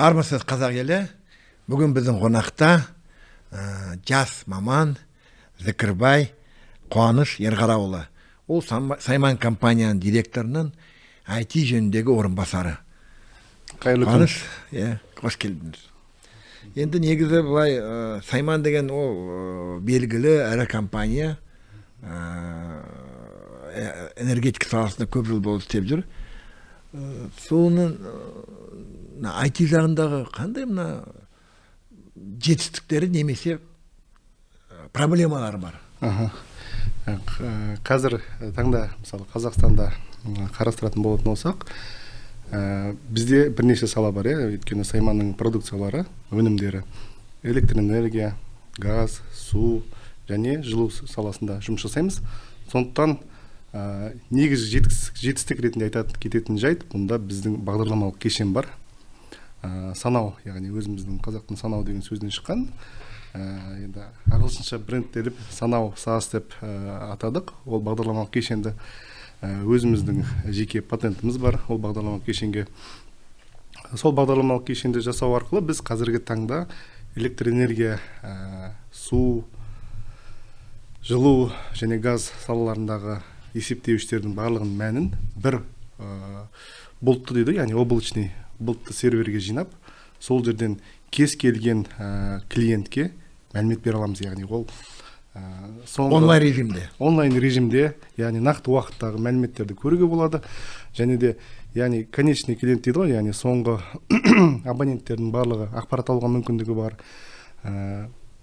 Армысыз қазақ елі. Бүгін біздің қонақта жас маман Зікірбай Қуаныш Ерғарауылы. Ол Сайман компанияның директорының IT жөніндегі орынбасары. Қуаныш, қош келдіңіз. Енді негізі былай Сайман деген ол белгілі әрі компания, энергетика саласында көп жыл болып істеп жүр. Соның IT жағындағы қандай жетістіктері немесе проблемалары бар? Қазір таңда мысалы Қазақстанда қарастыратын болатын болсақ, бізде бірнеше сала бар, өйткені Сайманның продукциялары, өнімдері электр энергия, газ, су және жылу саласында жұмыс жасаймыз. Сондықтан негізгі жетістік ретінде кететін жайт, бұнда біздің бағдарламалық кешен бар. Санау, яғни өзіміздің қазақтың санау деген сөзден шыққан. Енді ағылшынша брендтеліп санау SaaS деп атадық. Ол бағдарламалық кешенді өзіміздің жеке патентіміз бар. Ол бағдарламалық кешенге. Сол бағдарламалық кешенді жасау арқылы біз қазіргі таңда электр энергия, су, жылу және газ салаларындағы есептеуіштердің барлығын мәнін бір болтты дейді, яғни облачный болтты серверге жинап, сол жерден кез келген клиентке мәлімет бере аламыз, яғни ол онлайн режимде, яғни нақты уақыттағы мәліметтерді көруге болады, және де яғни конечный клиент дейді ғой, яғни соңғы абоненттердің барлығы ақпарат алуға мүмкіндігі бар.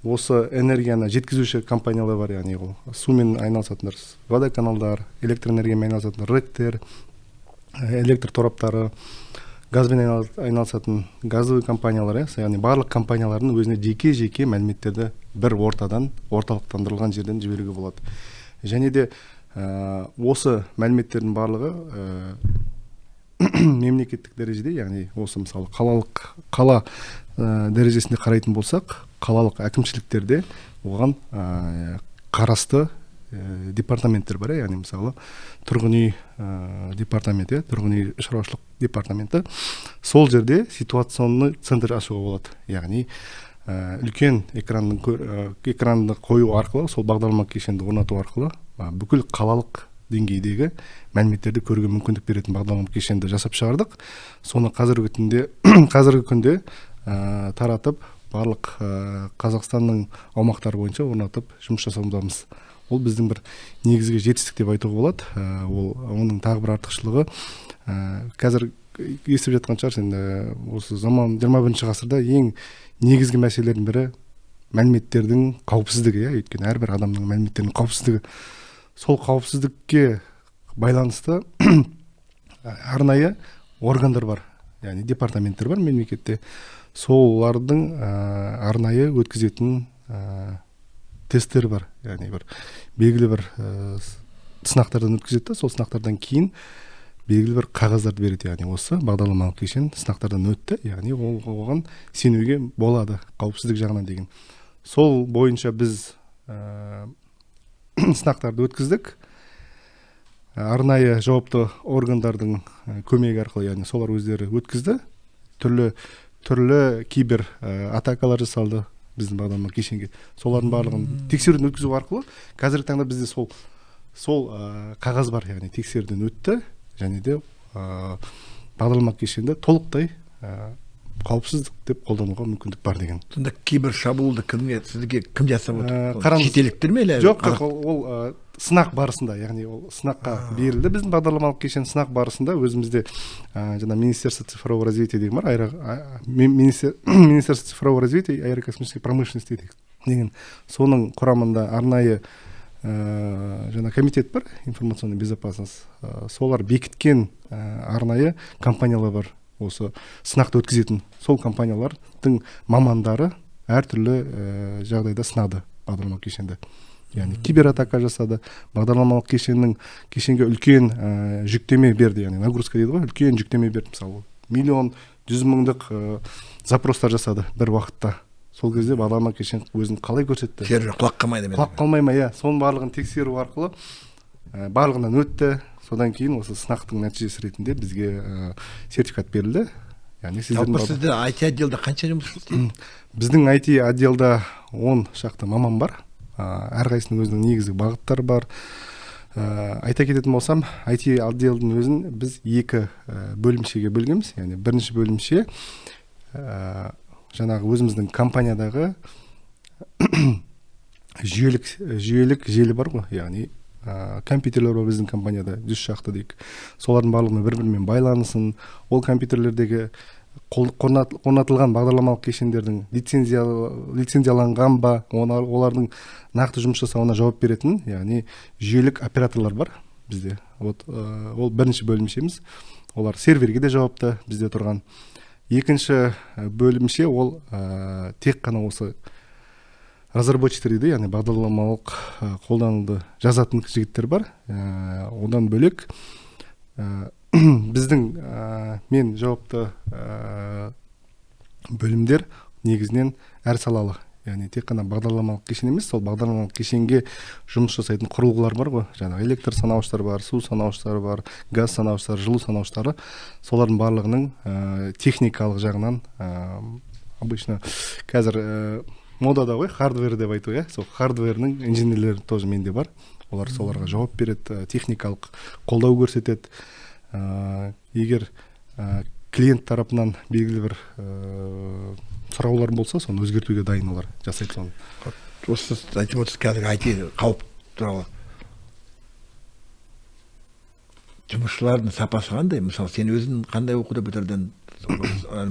Осы энергияны жеткізуші компаниялар бар, яғни ол сумен айналысатындар, водоканалдар, электр энергиямен айналысатындар, рэктер, электр тораптары, газбен айналысатын газовый компаниялар, яғни барлық компаниялардың өзіне жеке мәліметтерді бір орталықтандырылған жерден жіберуге болады. Және де осы мәліметтердің барлығы мемлекеттік дәрежеде, яғни осы мысалы қала дәрежесінде қарайтын болсақ, қалалық әкімшіліктерде оған қарасты департаменттер бар, яғни мысалы тұрғын үй департаменті, тұрғын үй шаруашылық департаменті. Сол жерде ситуационный центр ашуға болады, яғни үлкен экранды қою арқылы, сол бағдарламалық кешенді орнату арқылы бүкіл қалалық деңгейдегі мәліметтерді көруге мүмкіндік беретін бағдарламалық кешенді жасап шығардық. Соны қазіргі күнде таратып, барлық Қазақстанның аумақтары бойынша орнатып жұмыс жасаудамыз. Ол біздің бір негізгі жетістік деп айтуға болады. Оның тағы бір артықшылығы, қазір естіп жатқан шығарсыз, осы заман 21 ғасырда ең негізгі мәселелердің бірі мәліметтердің қауіпсіздігі, өйткені әрбір адамның мәліметтерінің қауіпсіздігі. Сол қауіпсіздікке байланысты арнайы органдар бар, яғни департаменттер бар мемлекетте. Солардың арнайы өткізетін тесттер бар, яғни бір белгілі бір сынақтардан өткізеді, сол сынақтардан кейін белгілі бір қағаздарды береді, яғни осы бағдарламалық кешен сынақтардан өтті, яғни оған сенуге болады қауіпсіздік жағынан деген. Сол бойынша біз сынақтарды өткіздік. Арнайы жауапты органдардың көмегі арқылы, яғни солар өздері өткізді. Түрлі кибер атакалар жасалды біздің бағдарламалық кешенге. Солардың барлығын тексеруден өткізу арқылы қазіргі таңда бізде сол қағаз бар, яғни тексеруден өтті, және де бағдарламалық кешенді толықтай қауіпсіздік деп қолдануға мүмкіндік бар деген. Сонда кибер шабуылды сізге кім жасап отыр? Шетелдіктер ме? Жоқ, ол сынақ барысында, яғни ол сынаққа берілді. Біздің бағдарламалық кешен сынақ барысында өзімізде жаңа Министерство цифрового развития деген бар, Министерство цифрового развития и аэрокосмической промышленности деген. Соның құрамында арнайы жаңа комитет бар, информационный безопасность. Солар бекіткен арнайы компаниялар бар. Осы сынақты өткізетін сол компаниялардың мамандары әртүрлі жағдайда сынады бағдарламалық кешенді. Яғни кибератака жасады, бағдарламалық кешенге үлкен жүктеме берді, яғни нагрузка дейді ғой, үлкен жүктеме берді. Мысалы, 1,1 миллион запростар жасады бір уақытта. Сол кезде бағдарламалық кешен өзін қалай көрсетті? Сервер құлақ қалмайды ма? Құлақ қалмай ма, соның барлығын тексеру арқылы барлығынан өтті. Содан кейін осы сынақтың нәтижесі ретінде бізге сертификат берілді. яғни жалпы сізде IT отделда қанша жұмыс істейді? Біздің IT отделда 10 шақты маман бар. Әрқайсының өзінің негізгі бағыттары бар. Айта кететін болсам, IT отделдің өзін біз 2 бөлімшеге бөлгенбіз. Яғни бірінші бөлімше жаңағы өзіміздің компаниядағы жүйелік желі бар ғой, яғни компьютерлер бар біздің компанияда 100 шақты дейік. Солардың барлығымен бір-бірімен байланысын, ол компьютерлердегі орнатылған бағдарламалық кешендердің лицензияланған ба, олардың нақты жұмыс жасауына жауап беретін, яғни жүйелік операторлар бар бізде. Ол бірінші бөлімшеміз. Олар серверге де жауапты бізде тұрған. Екінші бөлімше ол тек қана осы разработчиктер дейді, яғни бағдарламалық қолдануды жазатын жігіттер бар. Одан бөлек біздің мен жауапты бөлімдер негізінен әр салалы, яғни тек қана бағдарламалық кешен емес, сол бағдарламалық кешенге жұмыс жасайтын құрылғылар бар ғой, жаңағы электр санауыштар бар, су санауыштары бар, газ санауыштары, жылу санауыштары, солардың барлығының техникалық жағынан обычно қазір модада ғой, хардвер деп айту, сол хардвердің инженерлері тоже менде бар. Олар соларға жауап береді, техникалық қолдау көрсетеді. Егер клиент тарапынан белгілі бір сұраулар болса, соны өзгертуге дайын олар жасайды соны. Осы айтып отырсыз қазір IT қауіп туралы. Жұмысшылардың сапасы қандай? Мысалы, сен өзің қандай оқуды бітірдің?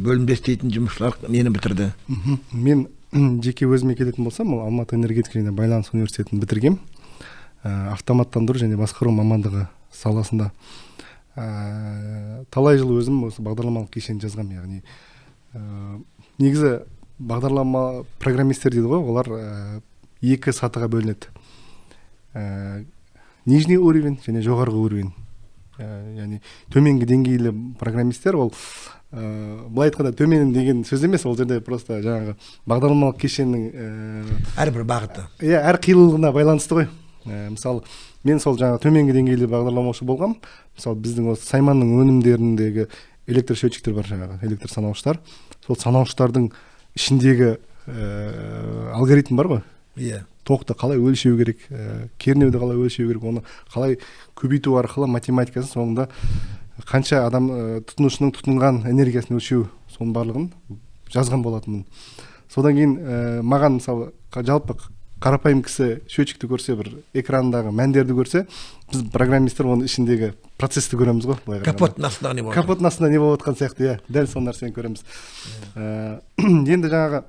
Бөлімде істейтін жұмысшылар нені бітірді? Мен жеке өзіме келетін болсам, ол Алматы энергетика және байланыс университетін бітіргем. Автоматтандыру және басқару мамандығы саласында. Талай жыл өзім осы бағдарламалық кешен жазғам, яғни негізі бағдарлама программистер дейді ғой, олар 2 сатыға бөлінеді. Нижний уровень және жоғарғы уровень. Яғни төменгі деңгейлі программистер ол былай айтқанда төмен деген сөз емес, ол жерде просто жаңағы бағдарламалық кешеннің әрбір бағыты. Әр қилылығына байланысты ғой. Мысалы, мен сол жаңағы төменгі деңгейлі бағдарламаушы болғам. Мысалы, біздің осы Сайманның өнімдеріндегі электр счетчиктер бар, жаңағы электр санауыштар. Сол санауыштардың ішіндегі алгоритм бар ғой. Тоқты қалай өлшеу керек, кернеуді қалай өлшеу керек, оны қалай көбейту арқылы математикасын соңында қанша адам тұтынушының тұтынған энергиясын өлшеу, соның барлығын жазған болатынмын. Содан кейін маған мысалы жалпы қарапайым кісі счетчикті көрсе, бір экрандағы мәндерді көрсе, біз программистер оның ішіндегі процессті көреміз ғой. Капоттың астында не болады? Капоттың астында не болып жатқан сияқты, дәл сол нәрсені көреміз. Енді жаңағы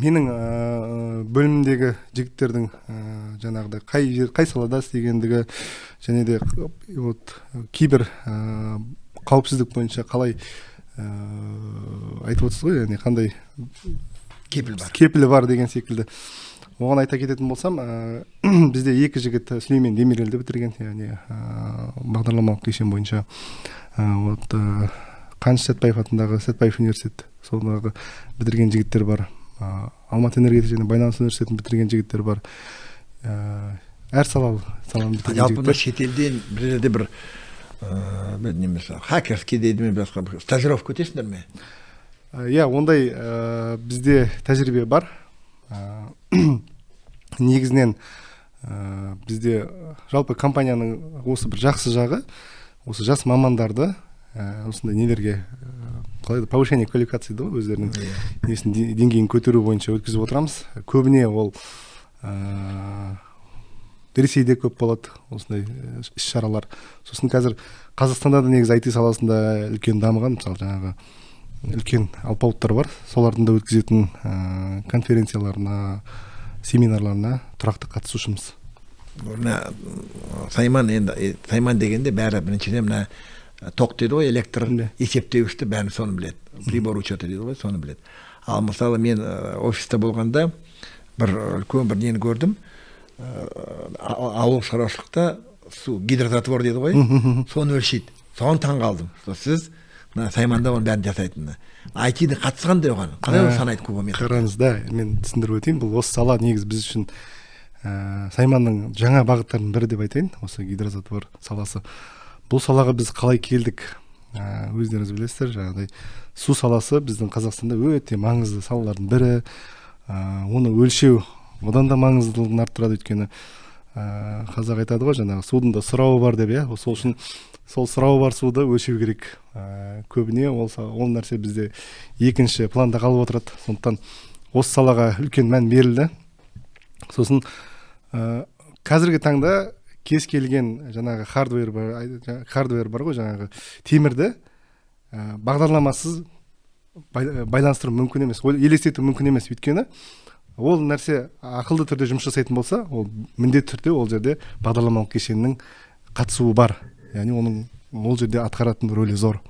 менің бөлімдегі жігіттердің жаңағыдай қай салада істегендігі және де кейбір қауіпсіздік бойынша қалай айтып отырсыз ғой, яғни қандай кепілі бар деген секілді. Оған айта кететін болсам, бізде 2 жігіт Сүлеймен Демирелді бітірген, яғни бағдарламалық кешен бойынша. Қаныш Сәтбаев атындағы Сәтбаев университет, содағы бітірген жігіттер бар. Алматы энергетика және байланыс университетін бітірген жігіттер бар. Әр саланы бітірген жігіттер. Жалпы шетелден бір жерде бір немесе хакерский дейді ме, басқа стажировка өтесіңдер ме? Ондай бізде тәжірибе бар. Негізінен бізде жалпы компанияның осы бір жақсы жағы, осы жас мамандарды осындай нелерге повышение квалификации дейді ғой, өздерінің несін деңгейін көтеру бойынша өткізіп отырамыз. Көбіне ол Ресейде көп болады осындай іс-шаралар. Сосын қазір Қазақстанда да негізі IT саласында үлкен дамыған, мысалы жаңағы үлкен алпауыттар бар, солардың да өткізетін конференцияларына, семинарларына тұрақты қатысушымыз. Сайман дегенде бәрі біріншіден мына тоқ дейді ғой, электр есептеуішті бәрін соны біледі. Прибор учеты дейді ғой, соны біледі. Ал мысалы мен офиста болғанда үлкен бір нені көрдім. Ауыл шаруашылықта су гидрозатвор дейді ғой, соны өлшейді. Соны таң қалдым. Сіз Сайманда оны бәрін жасайтынына. IT-ді қатысқандай оған. Қалай санайды кубометр? Қараңыз, мен түсіндіріп өтейін. Бұл осы сала негіз біз үшін Сайманның жаңа бағыттарының бірі деп айтайын, осы гидрозатвор саласы. Бұл салаға біз қалай келдік? өздеріңіз білесіздер, жаңағыдай су саласы біздің Қазақстанда өте маңызды салалардың бірі. Оны өлшеу одан да маңыздылығын арттырады, өйткені қазақ айтады ғой, жаңағы судың да сұрауы бар деп, сол үшін сол сұрауы бар суды өлшеу керек. Көбіне ол нәрсе бізде екінші планда қалып отырады. Сондықтан осы салаға үлкен мән берілді. Сосын қазіргі таңда кез келген жаңағы хардвер бар ғой, жаңағы темірді бағдарламасыз байланыстыру мүмкін емес, елестету мүмкін емес. Өйткені ол нәрсе ақылды түрде жұмыс жасайтын болса, ол міндетті түрде ол жерде бағдарламалық кешеннің қатысуы бар. Яғни оның ол жерде атқаратын рөлі зор.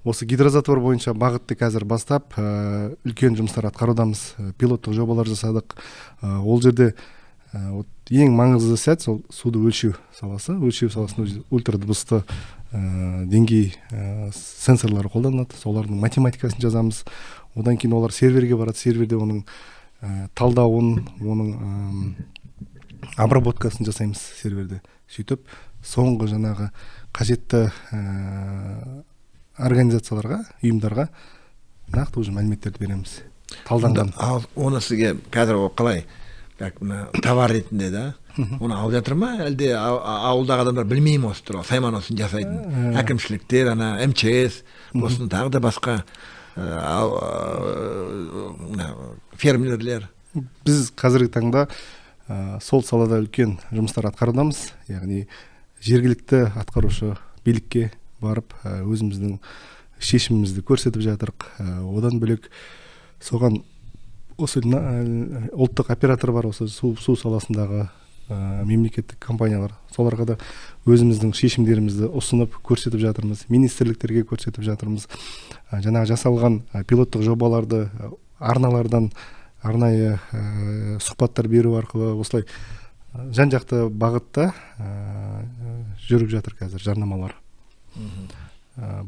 Осы гидрозатвор бойынша бағытты қазір бастап үлкен жұмыстар атқарудамыз, пилоттық жобалар жасадық. Ол жерде ең маңызды сәт сол суды өлшеу саласы. Өлшеу саласында ультрадыбысты деңгей сенсорлары қолданылады. Солардың математикасын жазамыз. Одан кейін олар серверге барады. Серверде оның талдауын, оның обработкасын жасаймыз серверде. Сөйтіп, соңғы жаңағы қажетті организацияларға, ұйымдарға нақты уже мәліметтерді береміз. Талданған. Оны сізге қазір қалай? Товар ретінде да, оны алып жатыр ма? Әлде ауылдағы адамдар білмей ме осы туралы? Сайманосын жасайтын әкімшіліктер, МЧС, осының тағы да басқа фермерлер. Біз қазіргі таңда сол салада үлкен жұмыстар атқарудамыз. Яғни жергілікті атқарушы билікке барып, өзіміздің шешімімізді көрсетіп жатырық. Одан бөлек соған осы ұлттық оператор бар, осы су саласындағы мемлекеттік компаниялар. Соларға да өзіміздің шешімдерімізді ұсынып көрсетіп жатырмыз. Министрліктерге көрсетіп жатырмыз. Жаңағы жасалған пилоттық жобаларды арналардан арнайы сұхбаттар беру арқылы осылай жан-жақты бағытта жүріп жатыр қазір жарнамалар.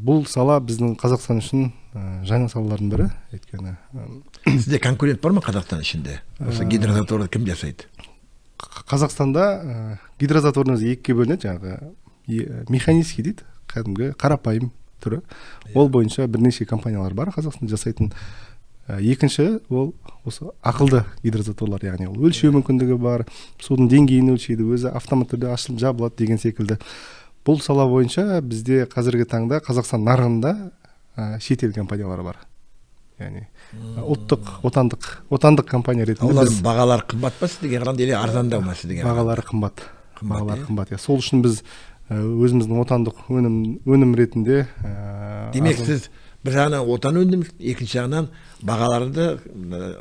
Бұл сала біздің Қазақстан үшін жаңа салалардың бірі. Өйткені сізде конкурент бар ма Қазақстан ішінде? Осы гидрозатворды кім жасайды? Қазақстанда гидрозатворымыз екіге бөлінеді, жаңағы механический дейді, кәдімгі қарапайым түрі. Ол бойынша бірнеше компаниялар бар Қазақстанда жасайтын. Екінші ол осы ақылды гидрозатворлар, яғни ол өлшеу мүмкіндігі бар, судың деңгейін өлшейді, өзі автоматты түрде ашылып жабылады деген секілді. Бұл сала бойынша бізде қазіргі таңда Қазақстан нарығында шетел компаниялары бар. Яғни отандық компания ретінде. Олардың бағалары қымбат па сіздерге қарағанда, или арзандау ма сіздерге? Бағалары қымбат. Бағалары қымбат. Сол үшін біз өзіміздің отандық өнім ретінде. Демек сіз бір жағынан отан өндіріңіз, екінші жағынан бағаларында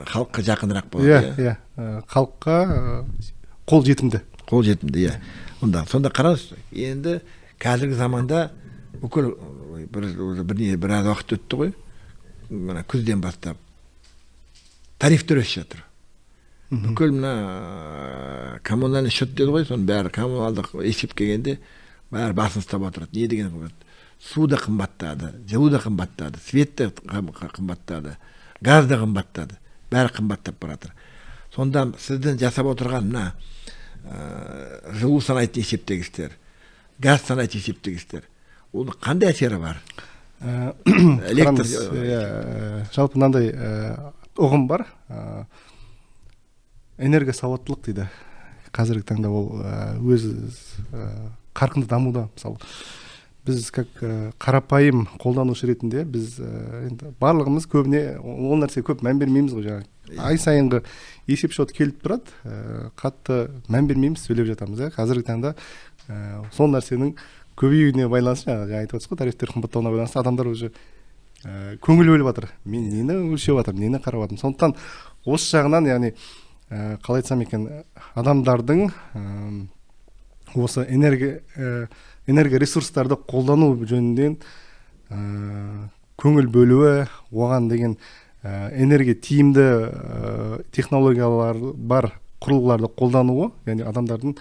халыққа жақынырақ болады. Иә, халыққа қол жетімді. Қол жетімді, иә. Сонда қараңыз, енді қазіргі заманда бүкіл біраз уақыт өтті ғой, күзден бастап тарифтер өсіп жатыр. Бүкіл коммунальный счет деді ғой, соның бәрі коммуналдық есеп келгенде бәрі басын ұстап отырады. Не деген қымбат? Су да қымбаттады, жылу да қымбаттады, свет та қымбаттады, газ да қымбаттады, бәрі қымбаттап баратыр. Сонда сіздің жасап отырған жылу санайтын есептегіштер, газ санайтын есептегіштер, оның қандай әсері бар? Жалпы мынандай ұғым бар, энергосауаттылық дейді. Қазіргі таңда ол өз қарқынды дамуда. Мысалы, біз қарапайым қолданушы ретінде біз барлығымыз көбіне ол нәрсе көп мән бермейміз ғой, жаңағы. Ай сайынғы есеп шот келіп тұрады, қатты мән бермейміз, сөйлеп жатамыз. Қазіргі таңда сол нәрсенің көбеюіне байланысты, жаңа айтып отырсыз ғой, тарифтер қымбаттауына байланысты адамдар уже көңіл бөліп жатыр. Мен нені өлшеп жатырмын, нені қарап жатырмын. Сондықтан осы жағынан, яғни қалай айтсам екен, адамдардың осы энергия ресурстарды қолдану жөнінен көңіл бөлуі, оған деген энергия тиімді технологиялар бар құрылғыларды қолдануы, яғни адамдардың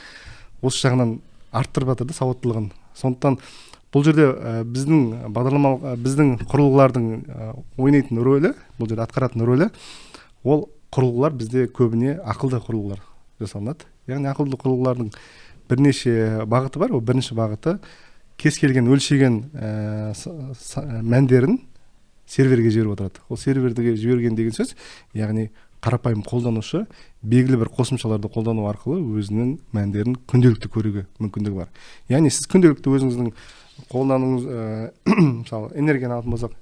осы жағынан арттырып жатыр сауаттылығын. Сондықтан бұл жерде біздің құрылғылардың ойнайтын рөлі, бұл жерде атқаратын рөлі, ол құрылғылар бізде көбіне ақылды құрылғылар жасалынады. Яғни ақылды құрылғылардың бірнеше бағыты бар. Ол бірінші бағыты кез келген өлшеген мәндерін серверге жіберіп отырады. Ол серверге жіберген деген сөз, яғни қарапайым қолданушы белгілі бір қосымшаларды қолдану арқылы өзінің мәндерін күнделікті көруге мүмкіндігі бар. Яғни сіз күнделікті өзіңіздің қолдануыңыз, мысалы энергияны алатын болсақ,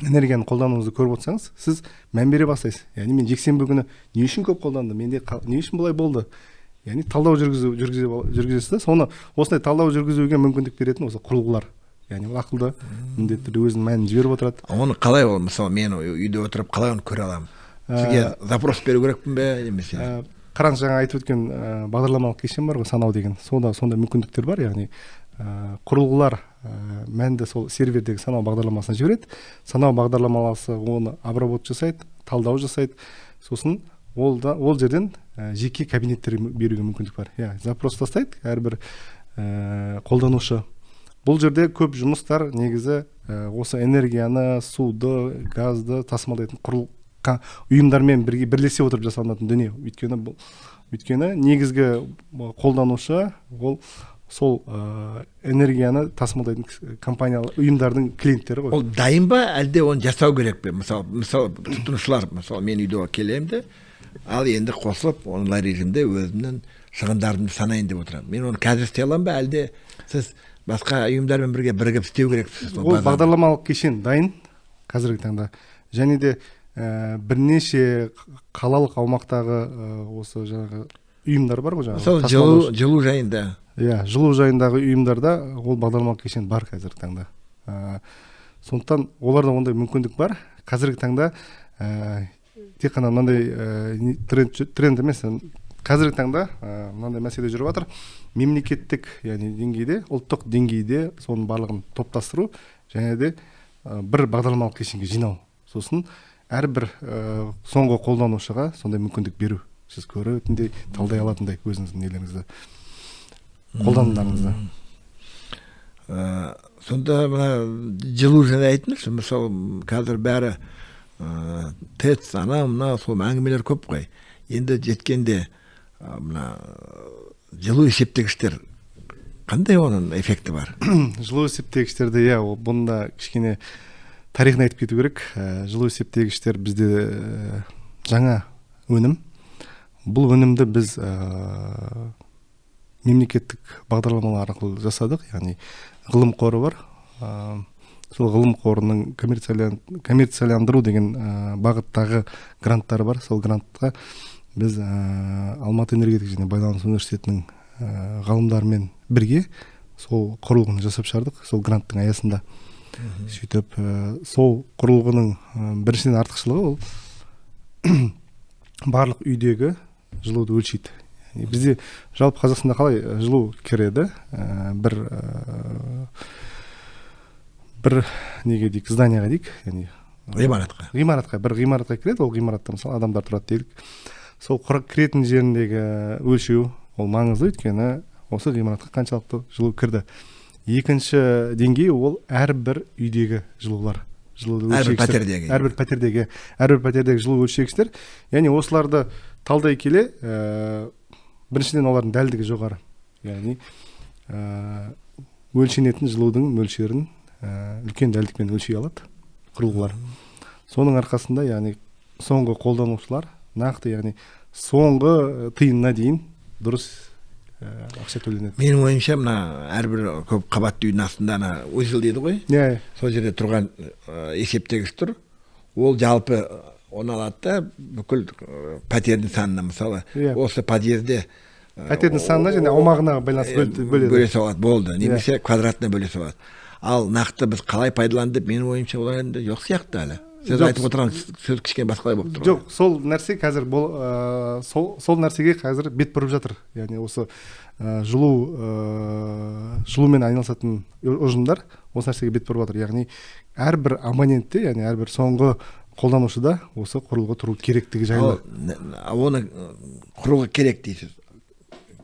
энергияны қолдануыңызды көріп отырсаңыз, сіз мән бере бастайсыз. Яғни мен жексенбі күні не үшін көп қолдандым, менде не үшін бұлай болды? Яғни талдау жүргізесіз да, соны осындай талдау жүргізуге мүмкіндік беретін осы құрылғылар. Яғни ол ақылды міндетті түрде өзінің мәнін жіберіп отырады. Оны қалай ол, мысалы мен үйде отырып қалай оны көре аламын? Сізге запрос беру керекпін бе немесе? Қараңыз, жаңа айтып өткен бағдарламалық кешен бар ғой, санау деген. Сонда мүмкіндіктер бар, яғни құрылғылар мәнді сол сервердегі санау бағдарламасына жібереді. Санау бағдарламасы оны обработ жасайды, талдау жасайды. Сосын ол жерден жеке кабинеттер беруге мүмкіндік бар. Запрос тастайды әрбір қолданушы. Бұл жерде көп жұмыстар негізі осы энергияны, суды, газды тасымалдайтын ұйымдармен бірлесе отырып жасалынатын дүние. Өйткені негізгі қолданушы ол сол энергияны тасымалдайтын компаниялар, ұйымдардың клиенттері ғой. Ол дайын ба, әлде оны жасау керек пе? Мысалы тұтынушылар, мен үйде келемін де, ал енді қосылып, онлайн режимде өзімнің шығындарымды санайын деп отырамын. Мен оны қазір істей аламын ба, әлде сіз басқа ұйымдармен бірігіп істеу керексіз? Ол бағдарламалық кешен дайын қазіргі таңда. Және де бірнеше қалалық аумақтағы осы жаңағы ұйымдар бар ғой, мысалы жылу жайында. Жылу жайындағы ұйымдарда ол бағдарламалық кешен бар қазіргі таңда. Сондықтан оларда ондай мүмкіндік бар. Қазіргі таңда тек қана мынандай тренд емес, қазіргі таңда мынандай мәселе жүріп жатыр. Мемлекеттік, яғни деңгейде, ұлттық деңгейде соның барлығын топтастыру, және де бір бағдарламалық кешенге жинау. Сосын әрбір соңғы қолданушыға сондай мүмкіндік беру. Сіз көретіндей, талдай алатындай өзіңіздің нелеріңізді, қолданымдарыңызды. Сонда жылу жайлы айтыңызшы, мысалы қазір бәрі ТЭЦ, мына сол әңгімелер көп қой. Енді жеткенде жылу есептегіштер қандай оның эффекті бар? Жылу есептегіштерді, бұнда кішкене тарихын айтып кету керек. Жылу есептегіштер бізде жаңа өнім. Бұл өнімді біз мемлекеттік бағдарламалар арқылы жасадық, яғни ғылым қоры бар. Сол ғылым қорының коммерцияландыру деген бағыттағы гранттары бар. Сол грантқа біз Алматы энергетика және байланыс университетінің ғалымдарымен бірге сол құрылғыны жасап шығардық, сол гранттың аясында. Сөйтіп, сол құрылғының біріншіден артықшылығы ол барлық үйдегі жылуды өлшейді. Бізде жалпы Қазақстанда қалай жылу кіреді? Бір неге дейік, зданияға дейік, яғни ғимаратқа кіреді, ол ғимаратта мысалы адамдар тұрады дейік. Сол кіретін жеріндегі өлшеу ол маңызды, өйткені осы ғимаратқа қаншалықты жылу кірді. Екінші деңгей ол әрбір үйдегі жылулар. Әрбір пәтердегі жылу өлшегіштер. Яғни осыларды талдай келе, біріншіден олардың дәлдігі жоғары. Яғни өлшенетін жылудың мөлшерін үлкен дәлдікпен өлшей алады құрылғылар. Соның арқасында, яғни соңғы қолданушылар нақты, яғни соңғы тиынына дейін дұрыс ақша төленеді. Менің ойымша, әрбір көп қабатты үйдің астында өзіл дейді ғой. Сол жерде тұрған есептегіш тұр. Ол жалпы оны алады да бүкіл пәтердің санына, мысалы, осы подъезде пәтердің санына және аумағына байланысты бөле салады, болды. Немесе квадратына бөле салады. Ал нақты біз қалай пайдаланды, менің ойымша олар енді жоқ сияқты әлі. Сіз айтып отырған сөз кішкене басқалай болып тұр. Жоқ, сол нәрсе қазір сол нәрсеге қазір бет бұрып жатыр. Яғни осы жылумен айналысатын ұжымдар осы нәрсеге бет бұрып жатыр. Яғни әрбір абонентте, яғни әрбір соңғы қолданушыда осы құрылғы тұру керектігі жайлы. Оны құрылғы керек дейсіз.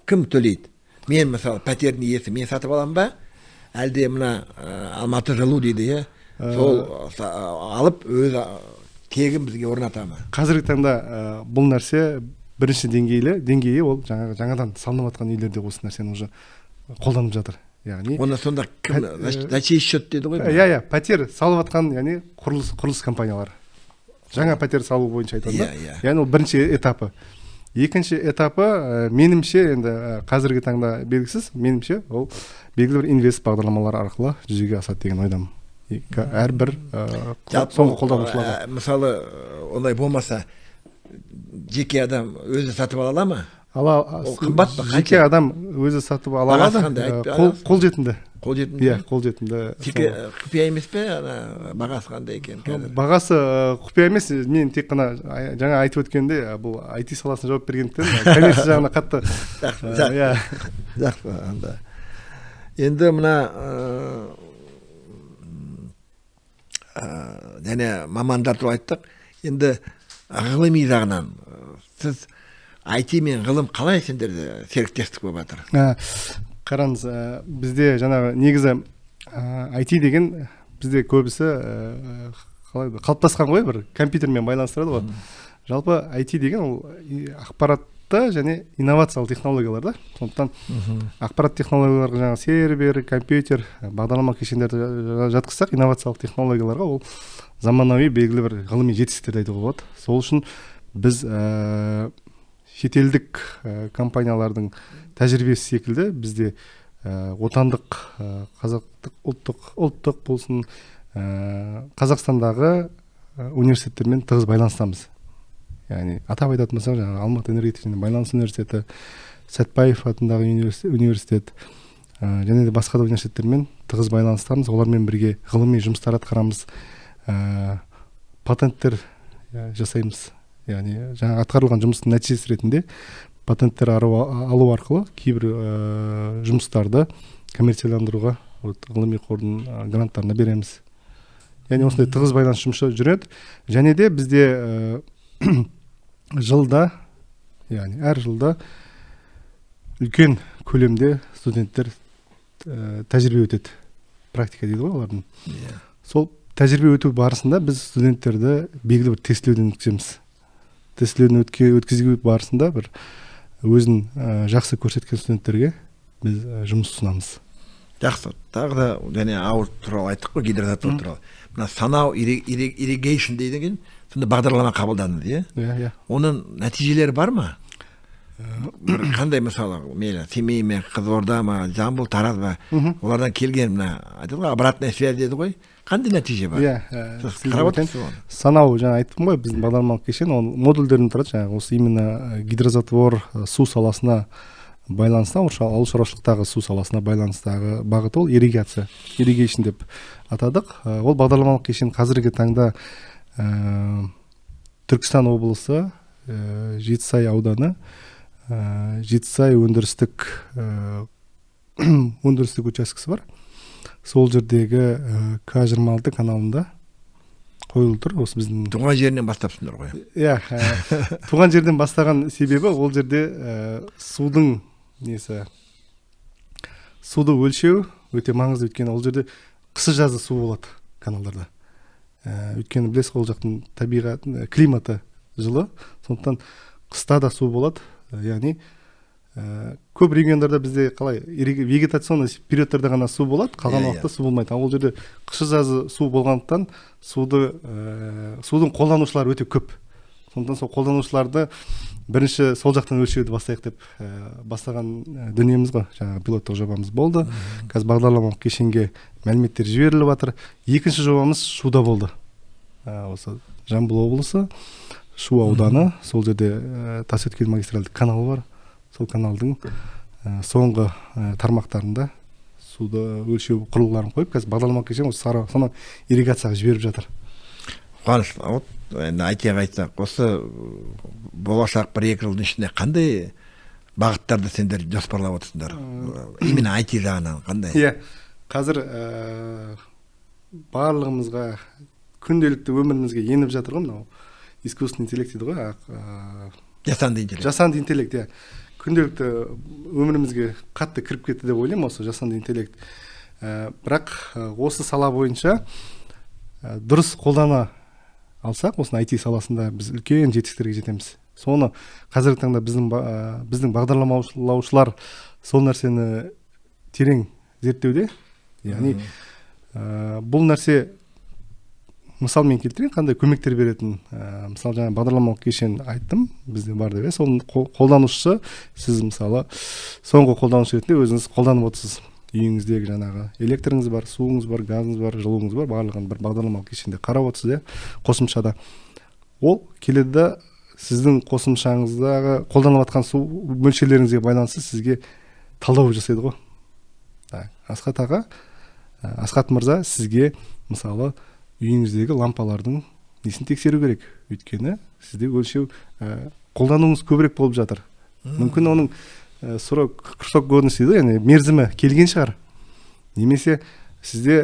Кім төлейді? Мен мысалы пәтердің иесі, мен сатып аламын ба? Әлде мына Алматы жылу дейді, сол алып өз тегін бізге орнатамы? Қазіргі таңда бұл нәрсе бірінші деңгейі ол жаңадан салынып жатқан үйлерде осы нәрсені уже қолданып жатыр. яғни оны сонда кім за чей счет деді ғой? иә пәтер салып жатқан, яғни құрылыс компаниялары жаңа пәтер салу бойынша айтады да. Яғни ол бірінші этапы. Екінші этапы менімше енді қазіргі таңда белгісіз, менімше ол белгілі бір инвест бағдарламалар арқылы жүзеге асады деген ойдамын. Әрбір соңғы қолданушыларға. Мысалы олай болмаса жеке адам өзі сатып ала ма? Қымбат па? Жеке адам өзі сатып ала алады. Қолжетімді. Қолжетімді. Иә, қолжетімді. Құпия емес пе? Бағасы қандай екен қазір? Бағасы құпия емес. Мен тек қана жаңа айтып өткенде бұл IT саласына жауап бергендіктен коммерция жағына қатты. Жақсы. Енді мына және мамандар туралы айттық. Енді ғылыми жағынан сіз IT мен ғылым қалай сендерде серіктестік болып жатыр? Қараңыз, бізде жаңағы негізі IT деген бізде көбісі қалыптасқан ғой, бір компьютермен байланыстырады ғой. Жалпы IT деген ол ақпаратты және инновациялық технологиялар да. Сондықтан ақпарат технологияларға жаңағы сервер, компьютер, бағдарлама кешендерді жатқызсақ, инновациялық технологияларға ол заманауи белгілі бір ғылыми жетістіктерді айтуға болады. Сол үшін біз шетелдік компаниялардың тәжірибесі секілді бізде отандық, қазақтық, ұлттық болсын Қазақстандағы университеттермен тығыз байланыстамыз. Яғни атап айтатын болсақ, жаңағы Алматы энергетика және байланыс университеті, Сәтбаев атындағы университет және де басқа да университеттермен тығыз байланыстамыз. Олармен бірге ғылыми жұмыстар атқарамыз, патенттер жасаймыз. Яғни жаңа атқарылған жұмыстың нәтижесі ретінде патенттер алу арқылы кейбір жұмыстарды коммерцияландыруға ғылыми қордың гранттарына береміз. Яғни осындай тығыз байланыс жұмысы жүреді. Және де бізде жылда, яғни әр жылда үлкен көлемде студенттер тәжірибе өтеді. Практика дейді ғой олардың. Сол тәжірибе өту барысында біз студенттерді белгілі бір тестілеуден өткіземіз. Тестілеуден өткізу барысында бір өзін жақсы көрсеткен студенттерге біз жұмыс ұсынамыз. Жақсы. Тағы да және ауыз туралы айттық қой, гидроратор туралы. Мына санау irrigation дейді екен, сонда бағдарлама қабылданды, иә? Оның нәтижелері бар ма? Қандай мысалы, мейлі Семей ме, Қызылорда ма, Жамбыл, Тараз ба, олардан келген мына айтады ғой, обратная связь дейді ғой. Қандай нәтиже бар? Қарап отырсыз оны? Санау, жаңа айттым ғой, біздің бағдарламалық кешен, ол модульдерден тұрады, жаңағы осы именно гидрозатвор су саласына байланысты, ауыл шаруашылықтағы су саласына байланыстағы бағыт ол ирригация, irrigation деп атадық. Ол бағдарламалық кешен қазіргі таңда Түркістан облысы, Жетісай ауданы, Жетісай өндірістік учаскесі бар. Сол жердегі К26 каналында қойылып тұр. Осы біздің туған жерінен бастапсыңдар ғой. Иә, туған жерден бастаған себебі ол жерде судың суды өлшеу өте маңызды, өйткені ол жерде қысы жазы су болады каналдарда. Өйткені білесіз, ол жақтың табиғат, климаты жылы, сондықтан қыста да су болады. Яғни көп региондарда бізде қалай вегетационный периодтарда ғана су болады, қалған уақытта су болмайды. Ол жерде қысы жазы су болғандықтан судың қолданушылары өте көп. Сондықтан сол қолданушыларды бірінші сол жақтан өлшеуді бастайық деп бастаған дүниеміз ғой. Жаңағы пилоттық жобамыз болды. Қазір бағдарламалық кешенге мәліметтер жіберіліп жатыр. Екінші жобамыз Шуда болды. Осы Жамбыл облысы, Шу ауданы, сол жерде Тасөткел магистральды каналы бар. Сол каналдың соңғы тармақтарында суды өлшеу құрылғыларын қойып, қазір бағдарламалық кешен осы санау ирригацияға жіберіп жатыр. Қуаныш, енді айтыға айтсақ, осы болашақ 1-2 жылдың ішінде қандай бағыттарды сендер жоспарлап отырсыңдар? Именно IT жағынан қандай? Иә, қазір барлығымызға күнделікті өмірімізге еніп жатыр ғой, мынау искусственный интеллект дейді ғой, жасанды интеллект. Жасанды интеллект, иә. Күнделікті өмірімізге қатты кіріп кетті деп ойлаймын осы жасанды интеллект. Бірақ осы сала бойынша дұрыс қолдана алсақ, осы IT саласында біз үлкен жетістіктерге жетеміз. Соны қазіргі таңда біздің бағдарламалаушылар сол нәрсені терең зерттеуде. Яғни бұл нәрсе мысал мен келтірейін, қандай көмектер беретін. Мысалы жаңа бағдарламалық кешен айттым, бізде бар деп. Соның қолданушысы, сіз мысалы соңғы қолданушы ретінде өзіңіз қолданып отырсыз. Үйіңіздегі жаңағы электріңіз бар, суыңыз бар, газыңыз бар, жылуыңыз бар, барлығын бір бағдарламалық кешенде қарап отырсыз, қосымшада. Ол келеді да сіздің қосымшаңыздағы қолданып жатқан су мөлшерлеріңізге байланысты сізге талдау жасайды ғой. Асхат аға, Асхат мырза, сізге мысалы үйіңіздегі лампалардың несін тексеру керек. Өйткені сізде өлшеу қолдануыңыз көбірек болып жатыр. Мүмкін оның срок годности дейді, яғни мерзімі келген шығар. Немесе сізде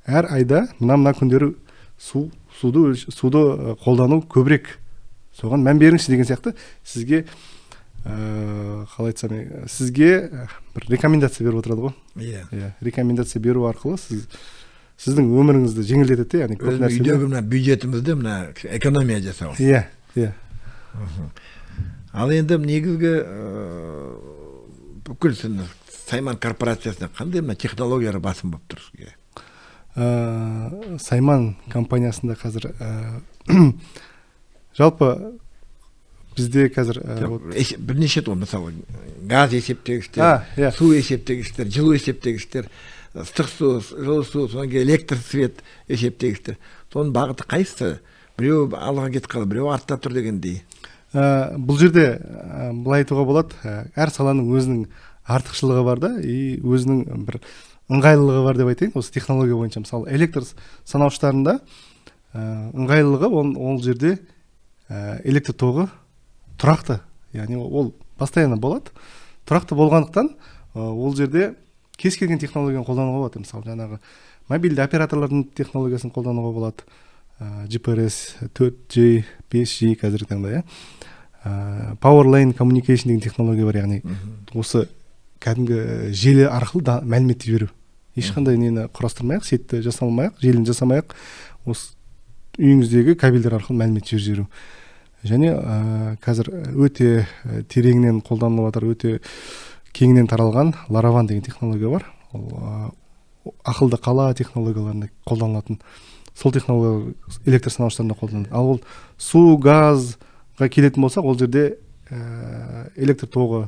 әр айда мына күндері суды қолдану көбірек. Соған мән беріңізші деген сияқты сізге қалай айтсам, сізге бір рекомендация беріп отырады ғой. Иә, рекомендация беру арқылы сіздің өміріңізді жеңілдетеді, яғни көп нәрсе. Үйдегі мына бюджетімізді мына экономия жасау. Иә, иә. Ал енді негізгі бүкіл Сайман корпорациясында қандай мына технологиялар басым болып тұр сізге? Сайман компаниясында қазір жалпы бізде қазір бірнеше той, мысалы газ есептегіштер, су есептегіштер, жылу есептегіштер, ыстық су, жылы су, содан кейін электр свет есептегіштер. Соның бағыты қайсысы? Біреу алға кетіп қалды, біреу артта тұр дегендей. Бұл жерде былай айтуға болады, әр саланың өзінің артықшылығы бар да, и өзінің бір ыңғайлылығы бар деп айтайын. Осы технология бойынша мысалы электр санауыштарында ыңғайлылығы ол жерде электр тоғы тұрақты, яғни ол постоянно болады. Тұрақты болғандықтан ол жерде кез келген технологияны қолдануға болады. Мысалы жаңағы мобильді операторлардың технологиясын қолдануға болады. GPRS, 4G, 5G қазіргі таңда, Power Line Communication деген технология бар, яғни осы кәдімгі желі арқылы мәлімет беру. Ешқандай нені құрастырмайық, сетті жасалмайық, желіні жасамайық, осы үйіңіздегі кабельдер арқылы мәлімет жіберу. Және қазір өте тереңнен қолданылып жатыр, өте кеңінен таралған Laravan деген технология бар. Ол ақылды қала технологияларында қолданылатын. Сол технология электр санауыштарында қолданылады. Ал ол су, газға келетін болсақ, ол жерде электр тоғы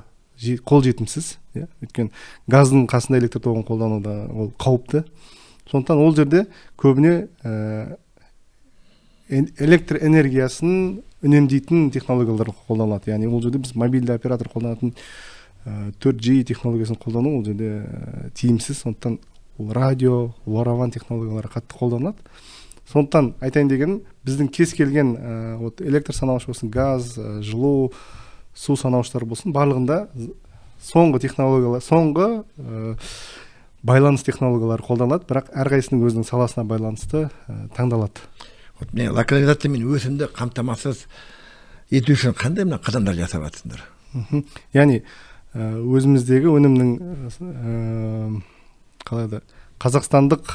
қол жетімсіз. Өйткені газдың қасында электр тоғын қолдануда ол қауіпті. Сондықтан ол жерде көбіне электр энергиясын үнемдейтін технологиялар қолданылады. Яғни ол жерде біз мобильді оператор қолданатын 4G технологиясын қолдану ол жерде тиімсіз. Сондықтан радио, Laravan технологиялары қатты қолданылады. Сондықтан айтайын дегенім, біздің кез келген электр санауыш болсын, газ, жылу, су санауыштар болсын, барлығында соңғы технологиялар, соңғы байланыс технологиялары қолданылады, бірақ әрқайсының өзінің саласына байланысты таңдалады. Локализация мен өсімді қамтамасыз ету үшін қандай мына қадамдар жасап жатсыңдар? Яғни өзіміздегі өнімнің қалай қазақстандық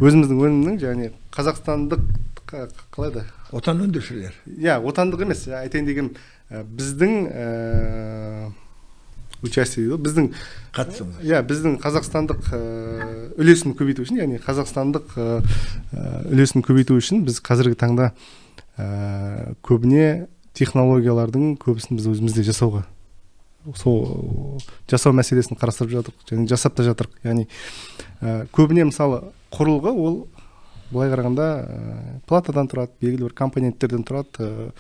өзіміздің өнімнің және қазақстандық қалай отан өндірушілер. Иә, отандық емес, айтайын деген біздің участие дейді, біздің қатысымыз. Иә, біздің қазақстандық үлесін көбейту үшін, яғни қазақстандық үлесін көбейту үшін біз қазіргі таңда көбіне технологиялардың көбісін біз өзімізде жасауға, сол жасау мәселесін қарастырып жатырмық, және жасап та жатырмық. Яғни көбіне мысалы құрылғы ол былай қарағанда платадан тұрады, белгілі бір компоненттерден тұрады,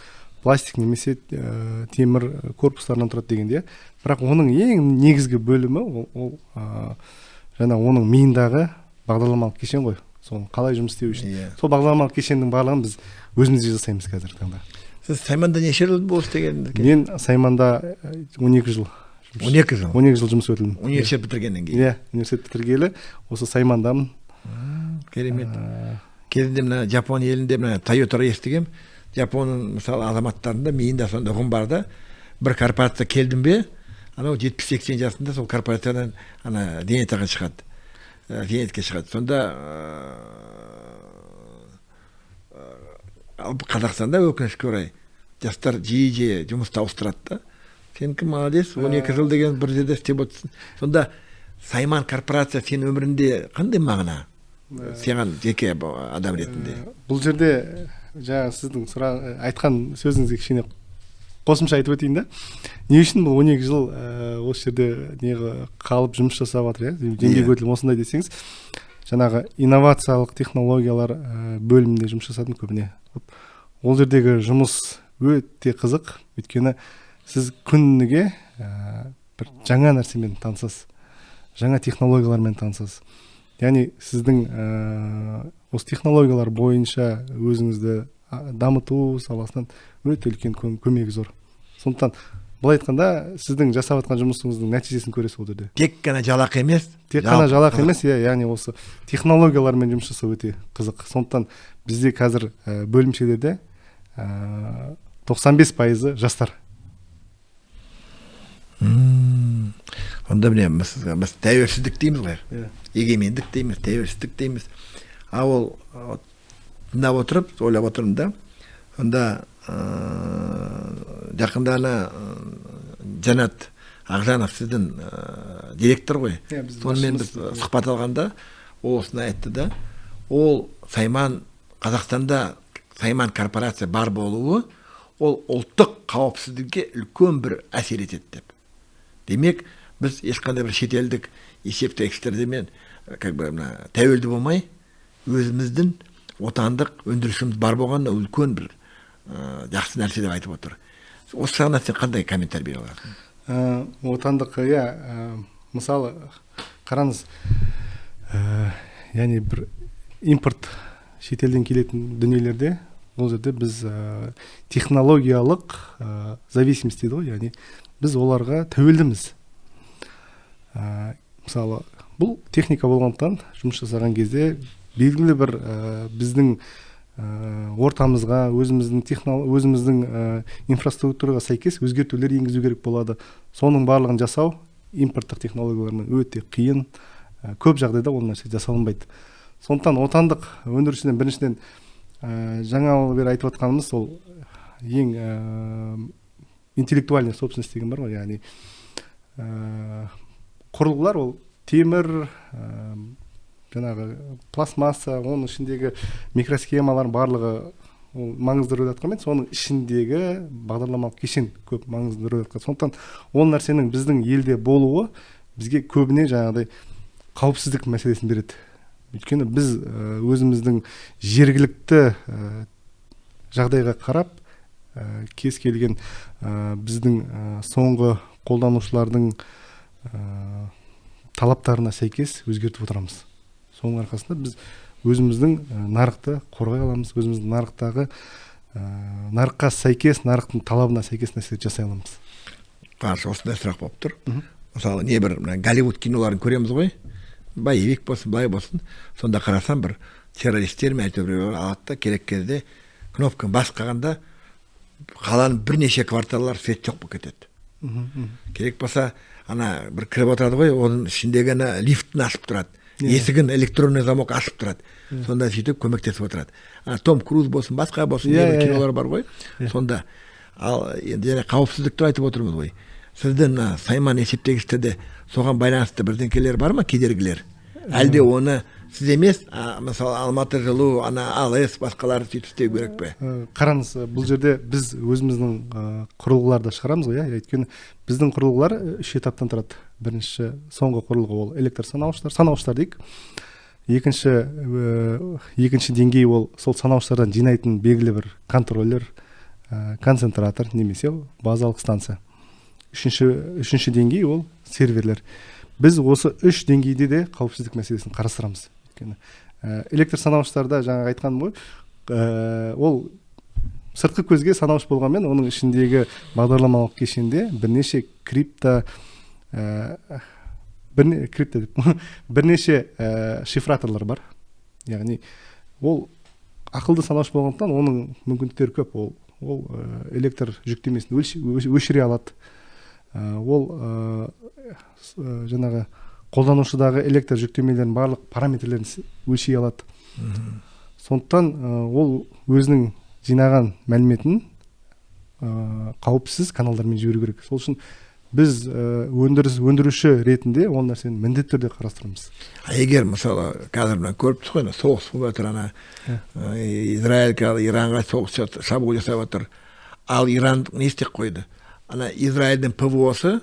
пластик немесе темір корпустарынан тұрады дегенде. Бірақ оның ең негізгі бөлімі ол жаңа оның миындағы бағдарламалық кешен ғой. Соны қалай жұмыс істеу үшін. Сол бағдарламалық кешеннің барлығын біз өзімізде жасаймыз қазіргі таңда. Сіз Сайманда неше жыл болды істегеніңіз? Мен Сайманда 12 жыл. 12 жыл. 12 жыл жұмыс өтілдім. Университет бітіргеннен кейін. Иә, университет бітіргелі осы Саймандамын. Керемет. Кезінде мына Жапон елінде мына Toyota естігем. Жапонның мысалы азаматтарында миында сонда ұғым бар да, бір корпорация келдім бе, анау 70-80 жасында сол корпорациядан ана зейнетақы шығады. Зейнетке шығады. Сонда Қазақстанда өкінішке орай жастар жиі жұмыс ауыстырады да. Сенікі молодец, 12 жыл деген бір жерде істеп отырсың. Сонда Сайман корпорация сенің өмірінде қандай мағына? Саған жеке адам ретінде. Бұл жерде жаңа сіздің айтқан сөзіңізге кішкене қосымша айтып өтейін да. Не үшін бұл 12 жыл осы жерде қалып жұмыс жасап жатыр, еңбек өтілім осындай десеңіз, жаңағы инновациялық технологиялар бөлімінде жұмыс жасадым көбіне. Ол жердегі жұмыс өте қызық, өйткені сіз күніге бір жаңа нәрсемен танысасыз, жаңа технологиялармен танысасыз. Яғни сіздің осы технологиялар бойынша өзіңізді дамыту саласынан өте үлкен көмегі зор. Сондықтан былай айтқанда сіздің жасап жатқан жұмысыңыздың нәтижесін көресіз ол жерде. Тек қана жалақы емес. Тек қана жалақы емес, яғни осы технологиялармен жұмыс жасау өте қызық. Сондықтан бізде қазір бөлімшелерде 95% жастар. Онда міне біз тәуелсіздік дейміз ғой. Егемендік дейміз, тәуелсіздік дейміз. Ол тыңдап отырып, ойлап отырмын да. Онда жақында Жанат Ақжанов сіздің директор ғой. Сонымен біз сұхбат алғанда ол осыны айтты да. Ол Қазақстанда Сайман корпорация бар болуы, ол ұлттық қауіпсіздікке үлкен бір әсер етеді деп. Демек, біз ешқандай бір шетелдік есептегіштерден тәуелді болмай, өзіміздің отандық өндірісіміз бар болғанда үлкен бір жақсы нәрсе деп айтып отыр. Осы жағынан сен қандай комментарий бере аласың? Отандық, мысалы, қараңыз, яғни бір импорт шетелден келетін дүниелерде, ол жерде біз технологиялық зависимость дейді ғой, яғни біз оларға тәуелдіміз. Мысалы, бұл техника болғандықтан жұмыс жасаған кезде белгілі бір біздің ортамызға, өзіміздің инфраструктураға сәйкес өзгертулер енгізу керек болады. Соның барлығын жасау импорттық технологиялармен өте қиын, көп жағдайда ол нәрсе жасалынбайды. Сондықтан отандық өндірушіден біріншіден жаңа бері айтып отқанымыз ол ең интеллектуальный собственность деген бар ғой, яғни құрылғылар ол темір, жаңағы пластмасса, оның ішіндегі микросхемалар барлығы ол маңызды рөл атқанымен, соның ішіндегі бағдарламалық кешен көп маңызды рөл атқанымен. Сондықтан ол нәрсенің біздің елде болуы бізге көбіне жаңағыдай қауіпсіздік мәселесін береді. Өйткені біз өзіміздің жергілікті жағдайға қарап, кез келген біздің соңғы қолданушылардың талаптарына сәйкес өзгертіп отырамыз. Соның арқасында біз өзіміздің нарықты қорғай аламыз, өзіміздің нарықтағы нарыққа сәйкес, нарықтың талабына сәйкес нәрсе жасай аламыз. Қарсы осындай сұрақ болып тұр. Мысалы, не бір Голливуд киноларын көреміз ғой, боевик болсын, былай болсын, сонда қарасам бір террористер мен әйтеуір алады да, керек кезде кнопканы басқанда қаланың бірнеше кварталдар свет жоқ болып кетеді. Керек болса, бір кіріп отырады ғой, оның ішіндегі лифтін ашып тұрады. Есігін электронный замок ашып тұрады. Сонда сөйтіп көмектесіп отырады. Том Круз болсын, басқа болсын, кинолар бар ғой. Сонда енді қауіпсіздікті айтып отырмыз ғой. Сіздің Сайман есептегіштерде соған байланысты бірдеңкелер бар ма, кедергілер? Әлде оны сіз емес, мысалы Алматы жылу, АЛС басқалары сөйтіп істеу керек пе? Қараңыз, бұл жерде біз өзіміздің құрылғыларды шығарамыз ғой, өйткені біздің құрылғылар 3 этаптан тұрады. Бірінші, соңғы құрылғы ол электр санауыштар дейік. Екінші деңгей ол сол санауыштардан жинайтын белгілі бір контроллер, концентратор немесе базалық станция. Үшінші деңгей ол серверлер. Біз осы 3 деңгейде де қауіпсіздік мәселесін қарастырамыз. Электр санауыштарда жаңа айтқаным ғой, ол сыртқы көзге санауыш болғанмен, оның ішіндегі бағдарламалық кешенде бірнеше бірнеше шифраторлар бар. Яғни ол ақылды санауыш болғандықтан оның мүмкіндіктері көп. Ол электр жүктемесін өшіре алады. Ол жаңағы қолданушыдағы электр жүктемелерінің барлық параметрлерін өлшей алады. Сондықтан ол өзінің жинаған мәліметін қауіпсіз каналдармен жіберу керек. Сол үшін біз өндіруші ретінде ол нәрсені міндетті түрде қарастырамыз. Егер мысалы қазір мына көріп тұрсыз ғой, соғыс болып жатыр, Израиль Иранға соғыс шабуыл жасап жатыр. Ал Иран не істеп қойды? Израильдің ПВО-сы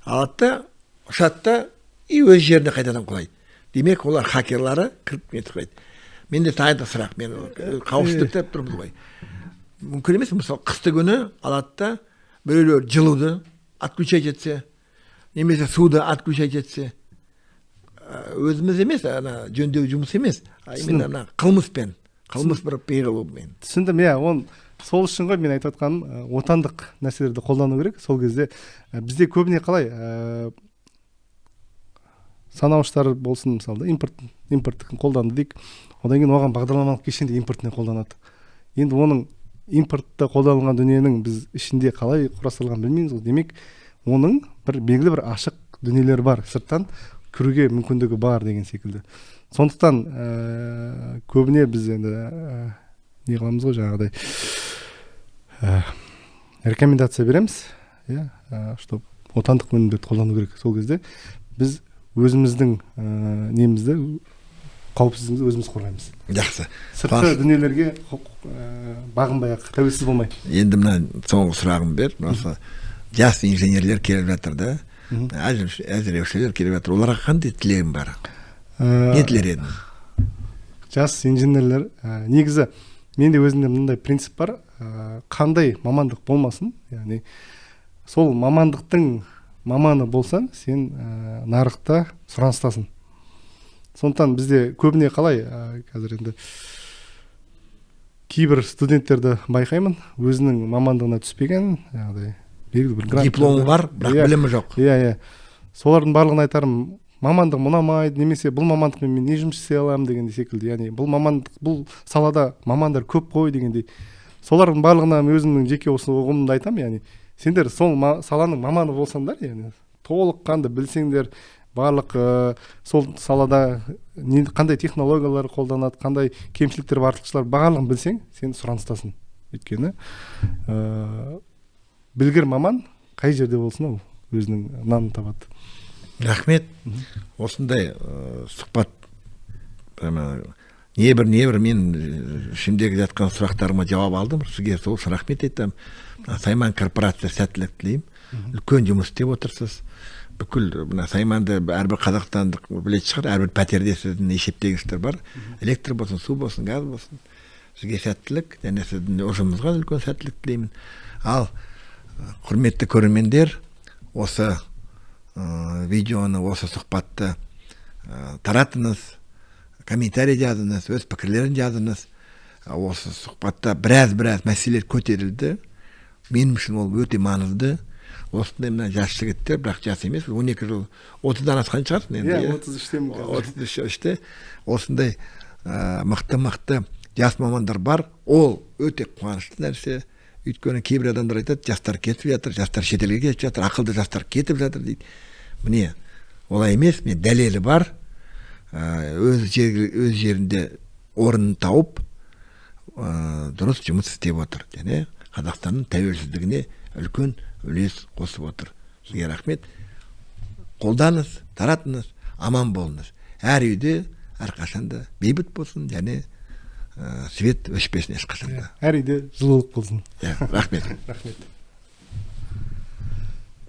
алады да ұшады да өз жеріне қайтадан құлайды. Демек, олар хакерлары кіріп нетіп қойды. Менде тағы сұрақ, мен қауіпсіздікті тұрмыз ғой. Мүмкін емес, мысалы қысты күні алады да біреулер жылуды отключать етсе, немесе суды отключать етсе, өзіміз емес, жөндеу жұмыс емес, именно қылмыспен, қылмыс бір пиғылумен. Түсіндім, сол үшін ғой мен айтып отқаным, отандық нәрселерді қолдану керек. Сол кезде бізде көбіне қалай санауыштар болсын, мысалы импорттық қолданды дейік, одан кейін оған бағдарламалық кешенде импортіне қолданады. Енді оның импортта қолданылған дүниенің біз ішінде қалай құрастырылғанын білмейміз. Демек, оның бір белгілі бір ашық дүниелер бар, сырттан кіруге мүмкіндігі бар деген секілді. Сондықтан көбіне біз енді не қыламыз ғой, жаңағыдай рекомендация береміз, что отандық өнімдерді қолдану керек. Сол кезде біз өзіміздің немізді, қауіпсіздігімізді өзіміз қорғаймыз. Жақсы. Сыртқы дүниелерге бағынбай-ақ, тәуелсіз болмай. Енді мына соңғы сұрағым бер. Жас инженерлер келіп жатыр да, әзіреушілер келіп жатыр. Оларға қандай тілегім бар? Не тілер едің? Жас инженерлер, негізі менде өзімде мынандай принцип бар, қандай мамандық болмасын, яғни сол мамандықтың маманы болсаң, сен нарықта сұраныстасың. Сондықтан бізде көбіне қалай, қазір енді кейбір студенттерді байқаймын, өзінің мамандығына түспеген, белгілі бір грант. Дипломы бар, бірақ білімі жоқ. Солардың барлығын айтарым, мамандық ұнамайды, немесе бұл мамандықпен мен не жұмыс істей аламын дегенде секілді. Яғни бұл мамандық, бұл салада мамандар көп қой дегендей. Солардың барлығына өзімнің жеке осы ұғымымды айтамын, яғни сендер сол саланың маманы болсаңдар, яғни толыққанды білсеңдер, барлық сол салада қандай технологиялар қолданады, қандай кемшіліктер бар, артықшылар барлығын білсең, сен сұраныстасың. Өйткені білгір маман қай жерде болсын, ол өзінің нанын табады. Рахмет. Осындай сұхбат, небір мен ішімдегі жатқан сұрақтарыма жауап алдым. Сізге сол рахмет айтамын. Сайман корпорация сәттілік тілеймін. Үлкен жұмыс істеп отырсыз. Бүкіл Сайманды әрбір қазақстандық білетін шығар, әрбір пәтерде сіздің есептегіштер бар. Электр болсын, су болсын, газ болсын. Сізге сәттілік, және сіздің ұжымыңызға үлкен сәттілік тілеймін. Ал құрметті көрермендер, осы видеоны, осы сұхбатты таратыңыз, комментарий жазыңыз, өз пікірлерін жазыңыз. Осы сұхбатта біраз мәселелер көтерілді. Менің үшін ол өте маңызды. Осындай мына жас жігіттер, бірақ жас емес, 12 жыл, 30-дан асқан шығарсың енді. 33-те. Осындай мықты жас мамандар бар. Ол өте қуанышты нәрсе. Өйткені кейбір адамдар айтады, жастар кетіп жатыр, жастар шетелге кетіп жатыр, ақылды жастар кетіп жатыр дейді. Міне, олай емес, міне дәлелі бар. Өз жерінде орнын тауып, дұрыс жұмыс істеп отыр. Және Қазақстанның тәуелсіздігіне үлкен үлес қосып отыр. Сізге рахмет. Қолданыңыз, таратыңыз, аман болыңыз. Әр үйде әрқашанда бейбіт болсын, және свет өшпесін ешқашанда. Әр үйде жылулық болсын. Рахмет. Рахмет.